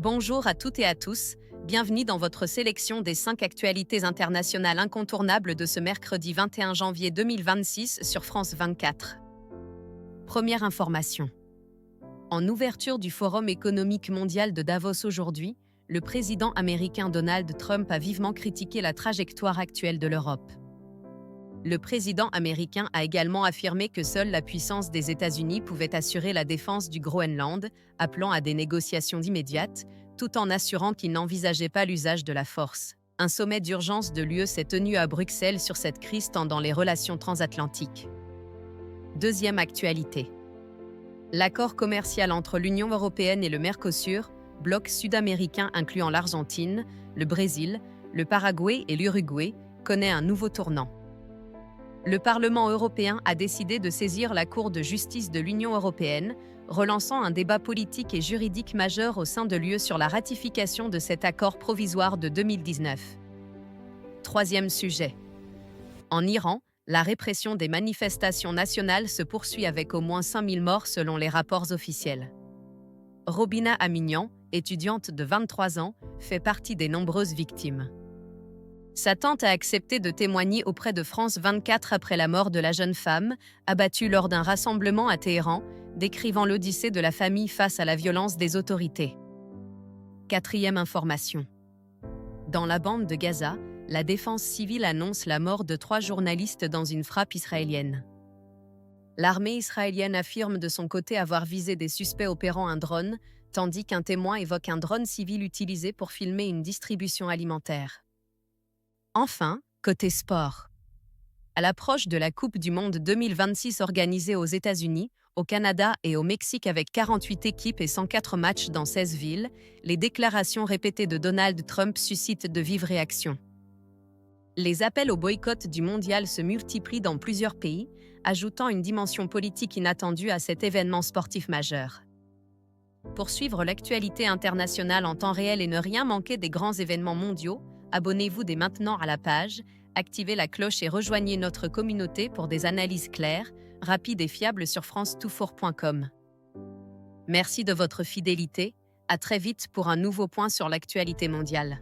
Bonjour à toutes et à tous, bienvenue dans votre sélection des 5 actualités internationales incontournables de ce mercredi 21 janvier 2026 sur France 24. Première information. En ouverture du Forum économique mondial de Davos aujourd'hui, le président américain Donald Trump a vivement critiqué la trajectoire actuelle de l'Europe. Le président américain a également affirmé que seule la puissance des États-Unis pouvait assurer la défense du Groenland, appelant à des négociations immédiates, tout en assurant qu'il n'envisageait pas l'usage de la force. Un sommet d'urgence de l'UE s'est tenu à Bruxelles sur cette crise tendant les relations transatlantiques. Deuxième actualité. L'accord commercial entre l'Union européenne et le Mercosur, bloc sud-américain incluant l'Argentine, le Brésil, le Paraguay et l'Uruguay, connaît un nouveau tournant. Le Parlement européen a décidé de saisir la Cour de justice de l'Union européenne, relançant un débat politique et juridique majeur au sein de l'UE sur la ratification de cet accord provisoire de 2019. Troisième sujet. En Iran, la répression des manifestations nationales se poursuit avec au moins 5000 morts selon les rapports officiels. Robina Amignan, étudiante de 23 ans, fait partie des nombreuses victimes. Sa tante a accepté de témoigner auprès de France 24 après la mort de la jeune femme, abattue lors d'un rassemblement à Téhéran, décrivant l'odyssée de la famille face à la violence des autorités. Quatrième information. Dans la bande de Gaza, la défense civile annonce la mort de 3 journalistes dans une frappe israélienne. L'armée israélienne affirme de son côté avoir visé des suspects opérant un drone, tandis qu'un témoin évoque un drone civil utilisé pour filmer une distribution alimentaire. Enfin, côté sport. À l'approche de la Coupe du Monde 2026 organisée aux États-Unis, au Canada et au Mexique avec 48 équipes et 104 matchs dans 16 villes, les déclarations répétées de Donald Trump suscitent de vives réactions. Les appels au boycott du mondial se multiplient dans plusieurs pays, ajoutant une dimension politique inattendue à cet événement sportif majeur. Pour suivre l'actualité internationale en temps réel et ne rien manquer des grands événements mondiaux, abonnez-vous dès maintenant à la page, activez la cloche et rejoignez notre communauté pour des analyses claires, rapides et fiables sur france24.com. Merci de votre fidélité, à très vite pour un nouveau point sur l'actualité mondiale.